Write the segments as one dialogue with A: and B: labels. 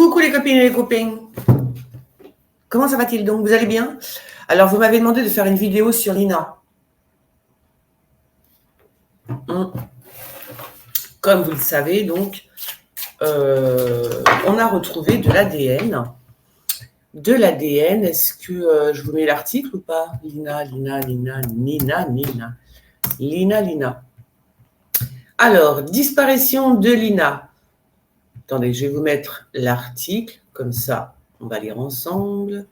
A: Coucou les copines et les copains. Comment ça va-t-il donc? Vous allez bien? Alors, vous m'avez demandé de faire une vidéo sur l'INA. Comme vous le savez, donc, on a retrouvé de l'ADN. De l'ADN, est-ce que je vous mets l'article ou pas? Lina. Lina. Alors, disparition de Lina. Attendez, je vais vous mettre l'article, comme ça, on va lire ensemble.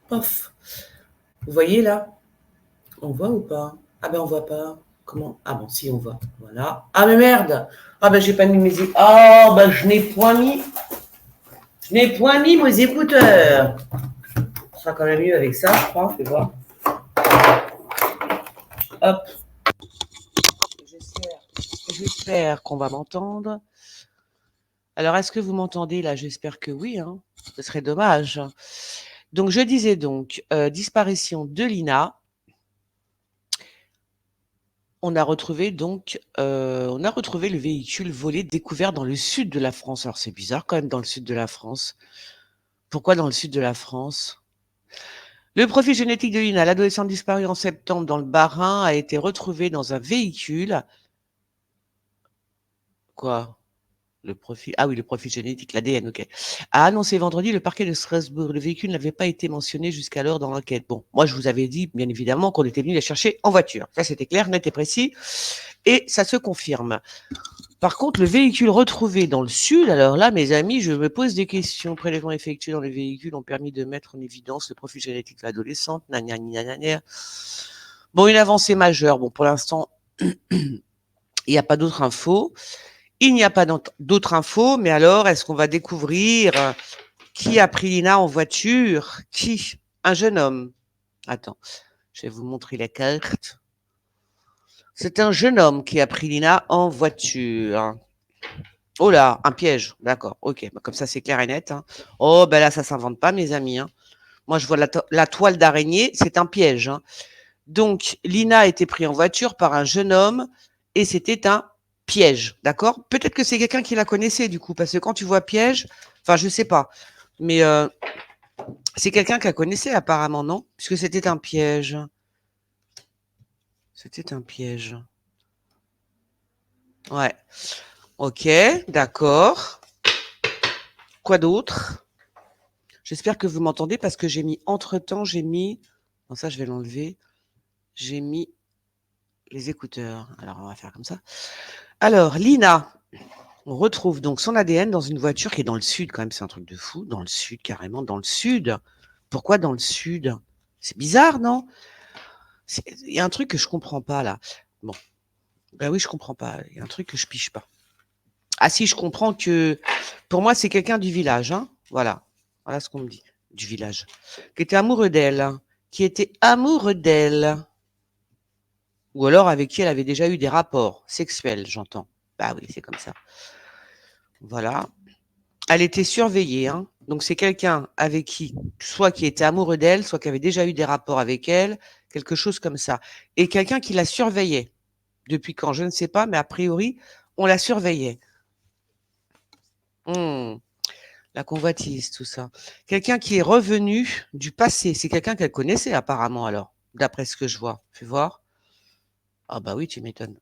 A: Pof. Vous voyez là? On voit ou pas? Ah ben on voit pas. Comment? Ah bon, si on voit. Voilà. Ah mais merde! Ah ben j'ai pas mis mes écouteurs. Ah ben je n'ai point mis. Je n'ai point mis mes écouteurs. Ce sera quand même mieux avec ça, je crois. Fais voir. Hop. J'espère qu'on va m'entendre. Alors, est-ce que vous m'entendez là? J'espère que oui. Hein. Ce serait dommage. Donc, je disais donc, disparition de Lina. On a retrouvé le véhicule volé découvert dans le sud de la France. Alors, c'est bizarre quand même dans le sud de la France. Pourquoi dans le sud de la France? Le profil génétique de Lina, l'adolescente disparue en septembre dans le Bas-Rhin, a été retrouvé dans un véhicule. Quoi? Le profil génétique, l'ADN, ok. A annoncé vendredi le parquet de Strasbourg. Le véhicule n'avait pas été mentionné jusqu'alors dans l'enquête. Bon, moi, je vous avais dit, bien évidemment, qu'on était venu les chercher en voiture. Ça, c'était clair, net et précis. Et ça se confirme. Par contre, le véhicule retrouvé dans le sud, alors là, mes amis, je me pose des questions. Prélèvements effectués dans les véhicules ont permis de mettre en évidence le profil génétique de l'adolescente. Bon, une avancée majeure. Bon, pour l'instant, il n'y a pas d'autres infos. Il n'y a pas d'autres infos, mais alors, est-ce qu'on va découvrir qui a pris Lina en voiture? Qui? Un jeune homme. Attends, je vais vous montrer la carte. C'est un jeune homme qui a pris Lina en voiture. Oh là, un piège. D'accord, ok. Bah, comme ça, c'est clair et net. Hein. Oh, ben là, ça s'invente pas, mes amis. Hein. Moi, je vois la toile d'araignée, c'est un piège. Hein. Donc, Lina a été prise en voiture par un jeune homme et c'était un piège. D'accord? Peut-être que c'est quelqu'un qui la connaissait, du coup, parce que quand tu vois piège, enfin, je sais pas. Mais c'est quelqu'un qu'elle connaissait, apparemment, non? Puisque c'était un piège. C'était un piège. Ouais. Ok, d'accord. Quoi d'autre? J'espère que vous m'entendez parce que entre-temps, non, ça, je vais l'enlever. J'ai mis les écouteurs. Alors, on va faire comme ça. Alors, Lina, on retrouve donc son ADN dans une voiture qui est dans le sud, quand même, c'est un truc de fou. Dans le sud, carrément, dans le sud. Pourquoi dans le sud? C'est bizarre, non? Il y a un truc que je comprends pas, là. Bon, ben oui, je comprends pas. Il y a un truc que je piche pas. Ah si, je comprends que, pour moi, c'est quelqu'un du village, hein. Voilà. Voilà ce qu'on me dit. Du village. Qui était amoureux d'elle. Ou alors avec qui elle avait déjà eu des rapports sexuels, j'entends. Bah oui, c'est comme ça. Voilà. Elle était surveillée, hein. Donc c'est quelqu'un avec qui, soit qui était amoureux d'elle, soit qui avait déjà eu des rapports avec elle, quelque chose comme ça. Et quelqu'un qui la surveillait. Depuis quand, je ne sais pas, mais a priori, on la surveillait. La convoitise, tout ça. Quelqu'un qui est revenu du passé. C'est quelqu'un qu'elle connaissait apparemment alors, d'après ce que je vois. Fais voir. Ah bah oui, tu m'étonnes.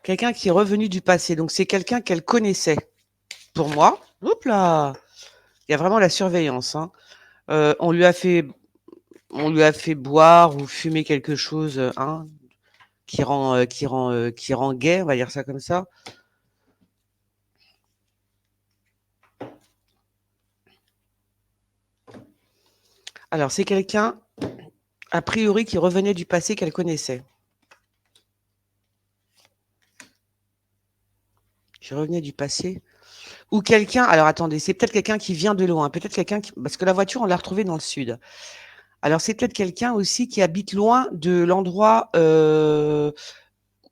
A: Quelqu'un qui est revenu du passé. Donc c'est quelqu'un qu'elle connaissait. Pour moi, hop là, il y a vraiment la surveillance. Hein. On lui a fait boire ou fumer quelque chose hein, qui rend gay, on va dire ça comme ça. Alors c'est quelqu'un a priori qui revenait du passé qu'elle connaissait. Qui revenait du passé. Ou quelqu'un, alors attendez, c'est peut-être quelqu'un qui vient de loin, peut-être quelqu'un qui, parce que la voiture, on l'a retrouvée dans le sud. Alors c'est peut-être quelqu'un aussi qui habite loin de l'endroit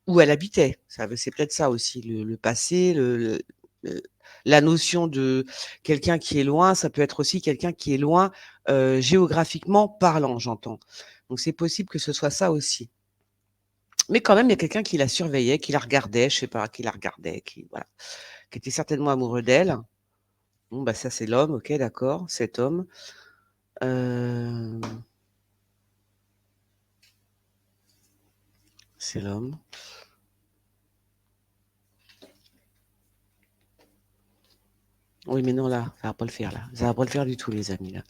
A: où elle habitait. C'est peut-être ça aussi, le passé, la notion de quelqu'un qui est loin, ça peut être aussi quelqu'un qui est loin géographiquement parlant, j'entends. Donc c'est possible que ce soit ça aussi. Mais quand même, il y a quelqu'un qui la surveillait, qui la regardait, je sais pas, qui la regardait, qui voilà, qui était certainement amoureux d'elle. Bon, bah, ça, c'est l'homme, OK, d'accord, cet homme. Hem, c'est l'homme. Oui, mais non, là, ça va pas le faire, là. Ça va pas le faire du tout, les amis, là.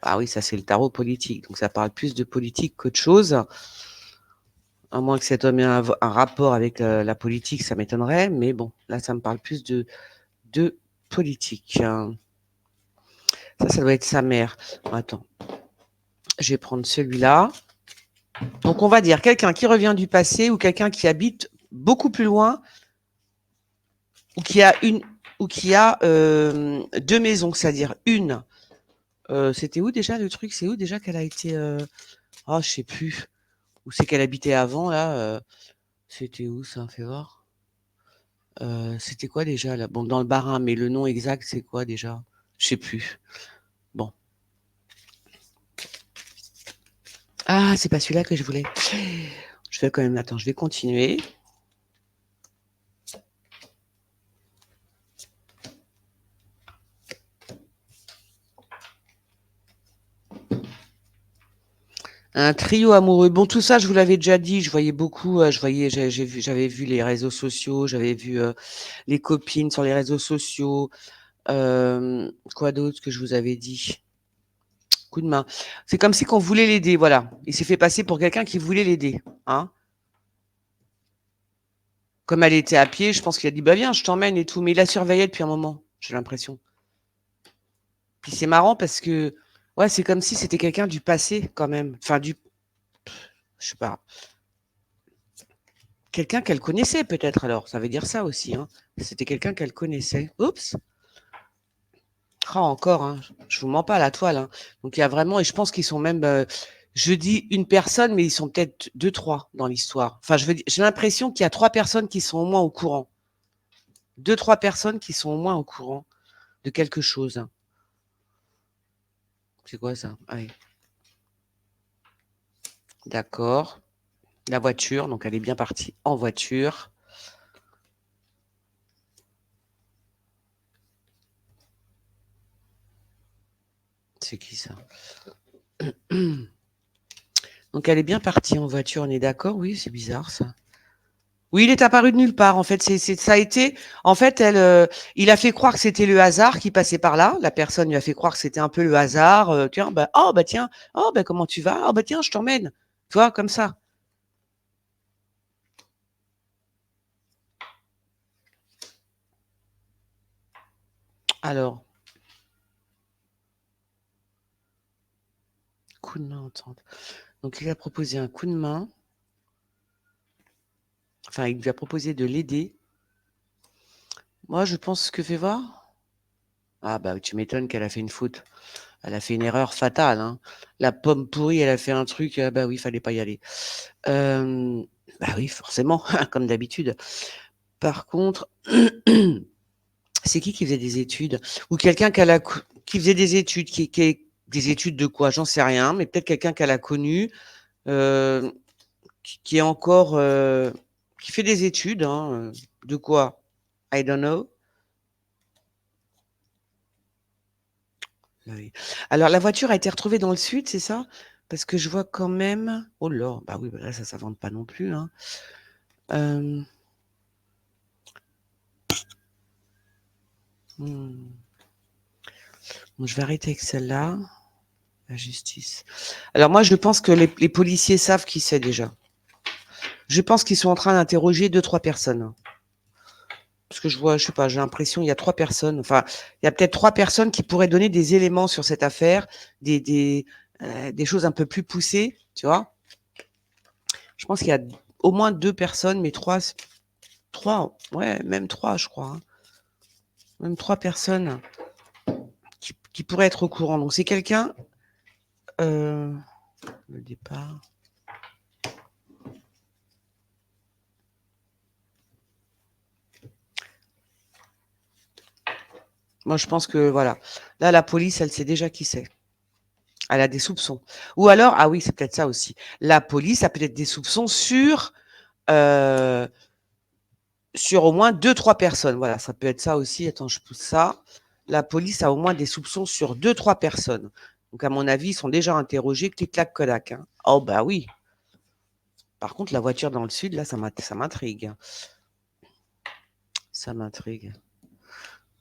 A: Ah oui, ça, c'est le tarot politique, donc ça parle plus de politique qu'autre chose. À moins que cet homme ait un rapport avec, la politique, ça m'étonnerait, mais bon, là, ça me parle plus de politique, hein. Ça doit être sa mère. Attends, je vais prendre celui-là. Donc on va dire quelqu'un qui revient du passé ou quelqu'un qui habite beaucoup plus loin ou qui a 2 maisons, c'est-à-dire une, c'était où déjà le truc? C'est où déjà qu'elle a été, oh je sais plus. Où c'est qu'elle habitait avant là, c'était où ça? Fais voir. C'était quoi déjà là? Bon dans le Bas-Rhin, mais le nom exact c'est quoi déjà? Je sais plus. Bon. Ah, c'est pas celui-là que je voulais. Je vais quand même attends, je vais continuer. Un trio amoureux. Bon, tout ça, je vous l'avais déjà dit. Je voyais beaucoup. J'avais vu les réseaux sociaux. J'avais vu les copines sur les réseaux sociaux. Quoi d'autre que je vous avais dit? Coup de main. C'est comme si qu'on voulait l'aider. Voilà. Il s'est fait passer pour quelqu'un qui voulait l'aider. Hein. Comme elle était à pied, je pense qu'il a dit bah viens, je t'emmène et tout. Mais il la surveillait depuis un moment. J'ai l'impression. Puis c'est marrant parce que ouais, c'est comme si c'était quelqu'un du passé quand même. Enfin je sais pas. Quelqu'un qu'elle connaissait peut-être alors, ça veut dire ça aussi, hein. C'était quelqu'un qu'elle connaissait. Oups! Ah encore, hein, je vous mens pas la toile, hein. Donc il y a vraiment et je pense qu'ils sont même, je dis une personne, mais ils sont peut-être deux, trois dans l'histoire. Enfin, je veux dire, j'ai l'impression qu'il y a 3 personnes qui sont au moins au courant. Deux, trois personnes qui sont au moins au courant de quelque chose, hein. C'est quoi ça? Ah oui, d'accord. La voiture, donc elle est bien partie en voiture. C'est qui ça? Donc elle est bien partie en voiture, on est d'accord? Oui, c'est bizarre ça. Oui, il est apparu de nulle part. En fait, ça a été. En fait, il a fait croire que c'était le hasard qui passait par là. La personne lui a fait croire que c'était un peu le hasard. Tiens, bah, oh bah tiens, oh bah comment tu vas? Oh bah tiens, je t'emmène. Tu vois, comme ça. Alors, coup de main entente. Donc, il a proposé un coup de main. Enfin, il lui a proposé de l'aider. Moi, je pense que fais voir. Ah bah tu m'étonnes qu'elle a fait une faute. Elle a fait une erreur fatale, hein. La pomme pourrie, elle a fait un truc. Ah bah oui, fallait pas y aller. Euh, Bah oui, forcément, comme d'habitude. Par contre, c'est qui faisait des études? Ou quelqu'un qui faisait des études, des études de quoi? J'en sais rien, mais peut-être quelqu'un qu'elle a connu, euh, qui est encore, qui fait des études, hein, de quoi? I don't know. Oui. Alors, la voiture a été retrouvée dans le sud, c'est ça? Parce que je vois quand même. Oh là, bah oui, bah là, ça s'invente pas non plus, hein. Euh, hmm. Bon, je vais arrêter avec celle-là. La justice. Alors moi, je pense que les policiers savent qui c'est déjà. Je pense qu'ils sont en train d'interroger deux, trois personnes. Parce que je vois, je sais pas, j'ai l'impression il y a 3 personnes. Enfin, il y a peut-être 3 personnes qui pourraient donner des éléments sur cette affaire, des choses un peu plus poussées, tu vois. Je pense qu'il y a au moins 2 personnes, mais 3, ouais, même 3, je crois, hein. Même 3 personnes qui pourraient être au courant. Donc c'est quelqu'un, euh, le départ. Moi, je pense que voilà. Là, la police, elle sait déjà qui c'est. Elle a des soupçons. Ou alors, ah oui, c'est peut-être ça aussi. La police a peut-être des soupçons sur heu, sur au moins 2-3 personnes. Voilà, ça peut être ça aussi. Attends, je pousse ça. La police a au moins des soupçons sur 2-3 personnes. Donc à mon avis, ils sont déjà interrogés, clic-clac, Kodak, hein. Oh bah oui. Par contre, la voiture dans le sud, là, ça m'intrigue, hein. Ça m'intrigue.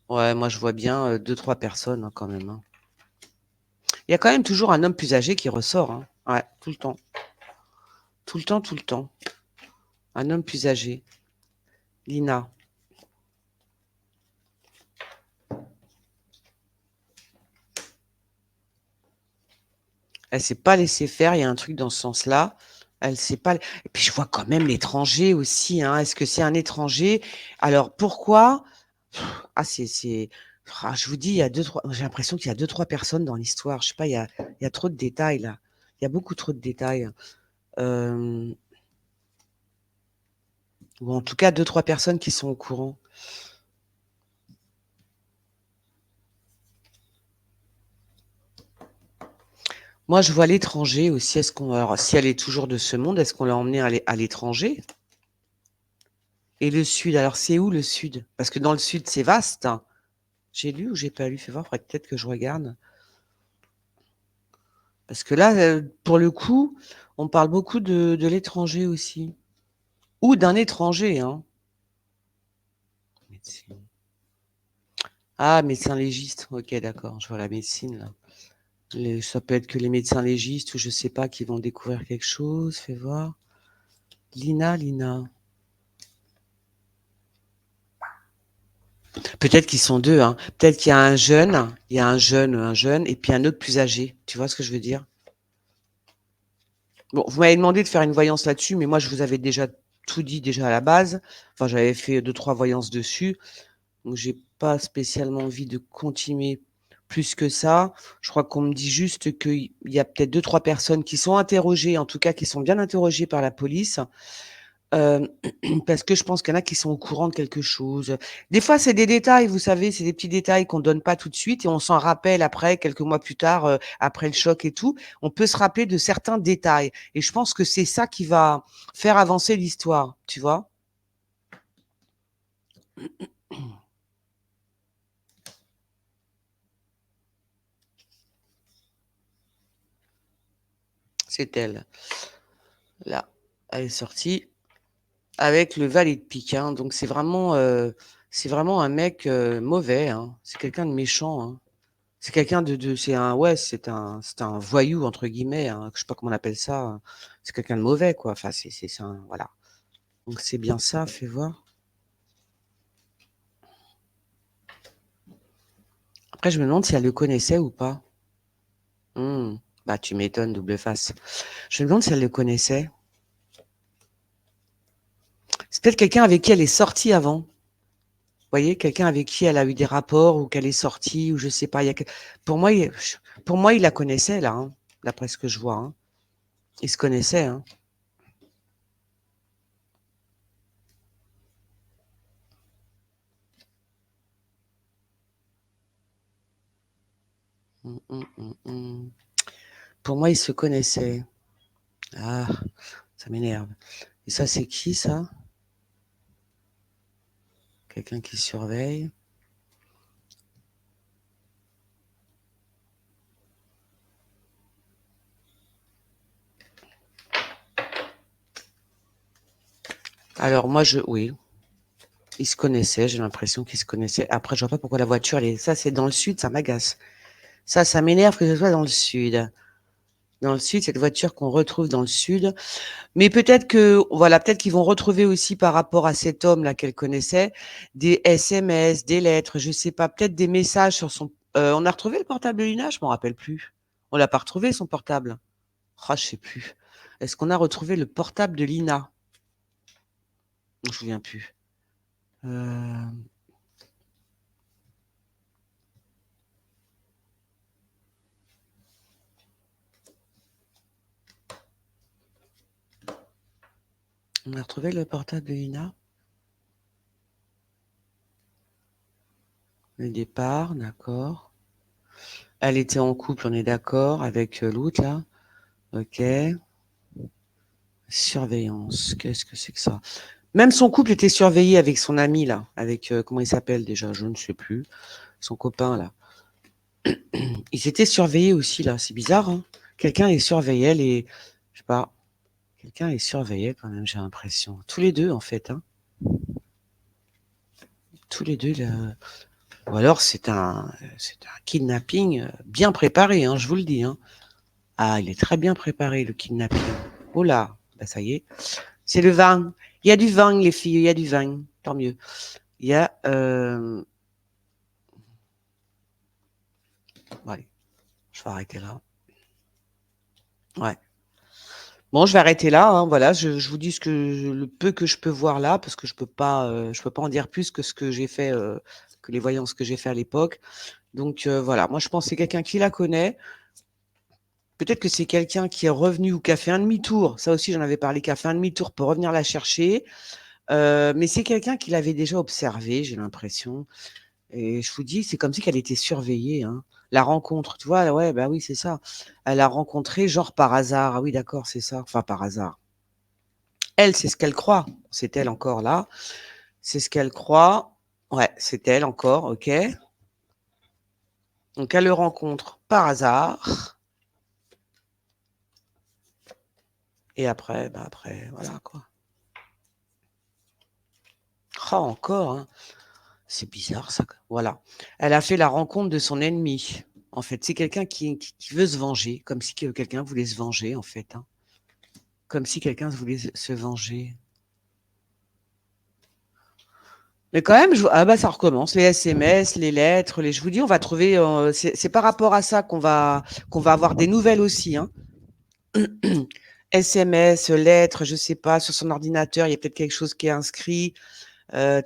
A: Ouais, moi, je vois bien, 2-3 personnes, hein, quand même, hein. Il y a quand même toujours un homme plus âgé qui ressort, hein. Ouais, tout le temps. Tout le temps, tout le temps. Un homme plus âgé. Lina. Elle s'est pas laissée faire, il y a un truc dans ce sens-là. Elle s'est pas et puis je vois quand même l'étranger aussi, hein. Est-ce que c'est un étranger? Alors pourquoi? Ah je vous dis, il y a 2-3 j'ai l'impression qu'il y a 2-3 personnes dans l'histoire. Je sais pas, il y a trop de détails là. Il y a beaucoup trop de détails. Hem, ou en tout cas 2-3 personnes qui sont au courant. Moi, je vois l'étranger aussi. Est-ce qu'on alors si elle est toujours de ce monde, est-ce qu'on l'a emmenée à l'étranger? Et le sud, alors c'est où le sud? Parce que dans le sud, c'est vaste, hein. J'ai lu ou j'ai pas lu? Fais voir, faudrait peut-être que je regarde. Parce que là, pour le coup, on parle beaucoup de l'étranger aussi. Ou d'un étranger, hein. Médecine. Ah, médecin légiste. OK, d'accord, je vois la médecine là. Ça peut être que les médecins légistes ou je sais pas qui vont découvrir quelque chose. Fais voir. Lina. Peut-être qu'ils sont 2, hein. Peut-être qu'il y a un jeune et puis un autre plus âgé. Tu vois ce que je veux dire? Bon, vous m'avez demandé de faire une voyance là-dessus, mais moi, je vous avais déjà tout dit déjà à la base. Enfin, j'avais fait 2-3 voyances dessus, donc j'ai pas spécialement envie de continuer plus que ça. Je crois qu'on me dit juste qu'il y a peut-être 2-3 personnes qui sont interrogées, en tout cas qui sont bien interrogées par la police. Hem, parce que je pense qu'il y en a qui sont au courant de quelque chose. Des fois, c'est des détails, vous savez, c'est des petits détails qu'on donne pas tout de suite et on s'en rappelle après, quelques mois plus tard, après le choc et tout. On peut se rappeler de certains détails et je pense que c'est ça qui va faire avancer l'histoire, tu vois? C'est elle. Là, elle est sortie avec le valet de pique, hein, donc c'est vraiment un mec, mauvais, hein. C'est quelqu'un de méchant, hein. C'est quelqu'un de c'est un ouais, c'est un «voyou» entre guillemets, hein, je sais pas comment on appelle ça, c'est quelqu'un de mauvais quoi, enfin c'est un voilà. Donc c'est bien ça, fais voir. Après je me demande si elle le connaissait ou pas. Mmh. Bah, tu m'étonnes, double face. Je me demande si elle le connaissait. C'est peut-être quelqu'un avec qui elle est sortie avant. Vous voyez? Quelqu'un avec qui elle a eu des rapports ou qu'elle est sortie ou je sais pas, il y a que pour moi, il la connaissait là, hein, d'après ce que je vois, hein. Ils se connaissaient, hein. Mmh, mmh, mmh, mmh. Pour moi, ils se connaissaient. Ah, ça m'énerve. Et ça, c'est qui ça? Quelqu'un qui surveille. Alors moi, oui, ils se connaissaient, j'ai l'impression qu'ils se connaissaient. Après, je vois pas pourquoi la voiture, ça, c'est dans le sud, ça m'agace. Ça m'énerve que ce soit dans le sud. Dans le sud, cette voiture qu'on retrouve dans le sud. Mais peut-être que, voilà, peut-être qu'ils vont retrouver aussi par rapport à cet homme-là qu'elle connaissait, des SMS, des lettres, je sais pas, peut-être des messages sur son. On a retrouvé le portable de Lina? Je m'en rappelle plus. On l'a pas retrouvé son portable. Ah, je sais plus. Est-ce qu'on a retrouvé le portable de Lina? Je me souviens plus. Hem, on a retrouvé le portable de Lina? Le départ, d'accord. Elle était en couple, on est d'accord, avec, l'autre là? OK. Surveillance, qu'est-ce que c'est que ça? Même son couple était surveillé avec son ami, là, avec, comment il s'appelle déjà? Je ne sais plus. Son copain, là. Ils étaient surveillés aussi, là. C'est bizarre, hein? Quelqu'un les surveillait, je sais pas, quelqu'un les surveillait quand même, j'ai l'impression. Tous les deux, en fait, hein. Tous les deux, là. Ou alors c'est un kidnapping bien préparé, hein, je vous le dis, hein. Ah, il est très bien préparé, le kidnapping. Oh là, bah ça y est. C'est le vin. Il y a du vin, les filles, il y a du vin. Tant mieux. Il y a. Ouais, je vais arrêter là. Ouais. Bon, je vais arrêter là, hein, voilà, je vous dis le peu que je peux voir là, parce que je peux pas en dire plus que ce que j'ai fait, que les voyances que j'ai fait à l'époque. Donc voilà, moi je pense que c'est quelqu'un qui la connaît. Peut-être que c'est quelqu'un qui est revenu ou qui a fait un demi-tour. Ça aussi, j'en avais parlé, qui a fait un demi-tour pour revenir la chercher. Mais c'est quelqu'un qui l'avait déjà observé, j'ai l'impression. Et je vous dis, c'est comme si qu'elle était surveillée, hein. La rencontre, tu vois, ouais, bah oui, c'est ça. Elle a rencontré genre par hasard. Ah oui, d'accord, c'est ça. Enfin, par hasard. Elle, c'est ce qu'elle croit. C'est elle encore là. C'est ce qu'elle croit. Ouais, c'est elle encore, ok. Donc, elle le rencontre par hasard. Et après, bah après, voilà, quoi. Oh, encore, hein. C'est bizarre ça. Voilà. Elle a fait la rencontre de son ennemi. En fait, c'est quelqu'un qui veut se venger, comme si quelqu'un voulait se venger, en fait, hein. Comme si quelqu'un voulait se venger. Mais quand même, ah bah ça recommence. Les SMS, les lettres, je vous dis, on va trouver. C'est par rapport à ça qu'on va avoir des nouvelles aussi, hein. SMS, lettres, je sais pas, sur son ordinateur, il y a peut-être quelque chose qui est inscrit.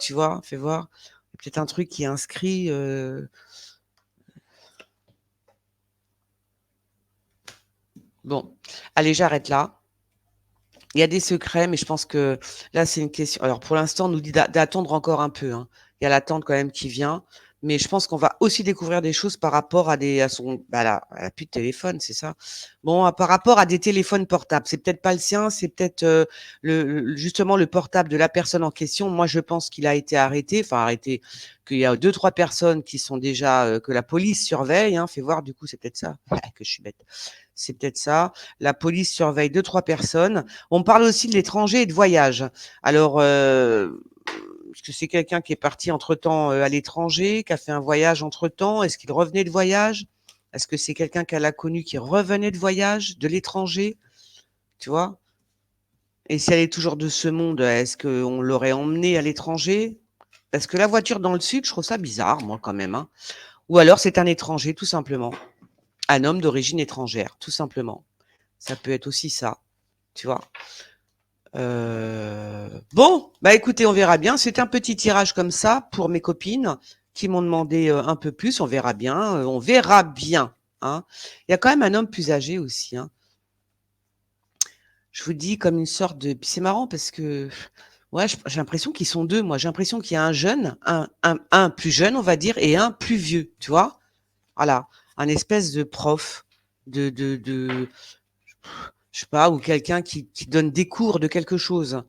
A: Tu vois, fais voir. Il y a peut-être un truc qui est inscrit. Bon, allez, j'arrête là. Il y a des secrets, mais je pense que là, c'est une question. Alors, pour l'instant, on nous dit d'attendre encore un peu, hein. Il y a l'attente quand même qui vient, mais je pense qu'on va aussi découvrir des choses par rapport à son, bah là, elle a plus de téléphone, c'est ça. Bon, par rapport à des téléphones portables, c'est peut-être pas le sien, c'est peut-être justement le portable de la personne en question. Moi, je pense qu'il a été arrêté, enfin arrêté, qu'il y a deux, trois personnes qui sont déjà que la police surveille. Hein, fais voir, du coup, c'est peut-être ça. Ouais, que je suis bête. C'est peut-être ça. La police surveille deux, trois personnes. On parle aussi de l'étranger et de voyage. Alors, est-ce que c'est quelqu'un qui est parti entre-temps à l'étranger, qui a fait un voyage entre-temps? Est-ce qu'il revenait de voyage? Est-ce que c'est quelqu'un qu'elle a connu qui revenait de voyage, de l'étranger? Tu vois? Et si elle est toujours de ce monde, est-ce qu'on l'aurait emmenée à l'étranger? Parce que la voiture dans le sud, je trouve ça bizarre, moi, quand même, hein. Ou alors c'est un étranger, tout simplement. Un homme d'origine étrangère, tout simplement. Ça peut être aussi ça, tu vois? Bon, bah écoutez, on verra bien. C'est un petit tirage comme ça pour mes copines qui m'ont demandé un peu plus. On verra bien. On verra bien. Hein. Il y a quand même un homme plus âgé aussi. Hein. Je vous dis comme une sorte de. Puis c'est marrant parce que ouais, j'ai l'impression qu'ils sont deux. Moi, j'ai l'impression qu'il y a un jeune, un plus jeune, on va dire, et un plus vieux. Tu vois? Voilà, un espèce de prof de je sais pas, ou quelqu'un qui donne des cours de quelque chose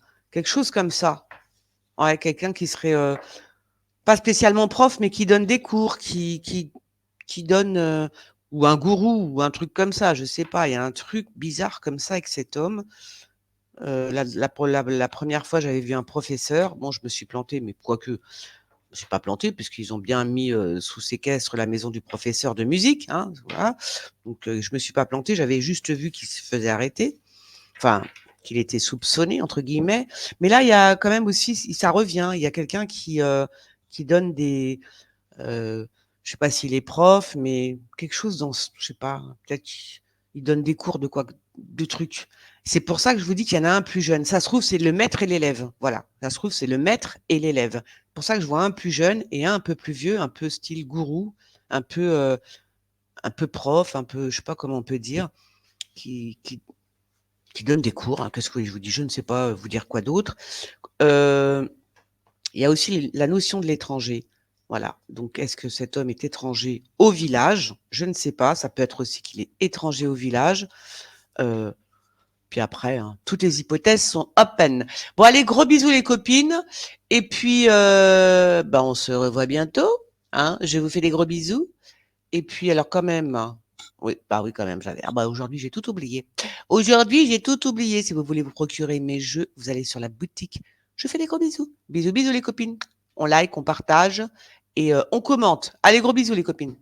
A: comme ça. Ouais, quelqu'un qui serait, pas spécialement prof, mais qui donne des cours, qui donne, ou un gourou ou un truc comme ça, je sais pas. Il y a un truc bizarre comme ça avec cet homme. La 1re fois, j'avais vu un professeur. Bon, je me suis plantée, mais quoique, je me suis pas plantée puisqu'ils ont bien mis, sous séquestre la maison du professeur de musique, hein, voilà. Donc, je me suis pas plantée, j'avais juste vu qu'il se faisait arrêter. Enfin, qu'il était «soupçonné» entre guillemets. Mais là, il y a quand même aussi ça revient, il y a quelqu'un qui donne des, je sais pas s'il est prof, mais quelque chose dans ce je sais pas, peut-être qu'il donne des cours de quoi de trucs. C'est pour ça que je vous dis qu'il y en a un plus jeune. Ça se trouve, c'est le maître et l'élève. Voilà, ça se trouve, c'est le maître et l'élève. C'est pour ça que je vois un plus jeune et un peu plus vieux, un peu style gourou, un peu, heu, un peu prof, un peu je sais pas comment on peut dire, qui qui qui donne des cours, hein. Qu'est-ce que je vous dis? Je ne sais pas vous dire quoi d'autre. Heu, il y a aussi la notion de l'étranger. Voilà. Donc, est-ce que cet homme est étranger au village? Je ne sais pas. Ça peut être aussi qu'il est étranger au village. Heu, Puis après, hein, toutes les hypothèses sont open. Bon, allez, gros bisous les copines. Et puis, bah, on se revoit bientôt. Hein. Je vous fais des gros bisous. Et puis, alors quand même, oui, bah oui, quand même, j'avais. Ah bah aujourd'hui, j'ai tout oublié. Aujourd'hui, j'ai tout oublié. Si vous voulez vous procurer mes jeux, vous allez sur la boutique. Je fais des gros bisous. Bisous, bisous les copines. On like, on partage et on commente. Allez, gros bisous les copines.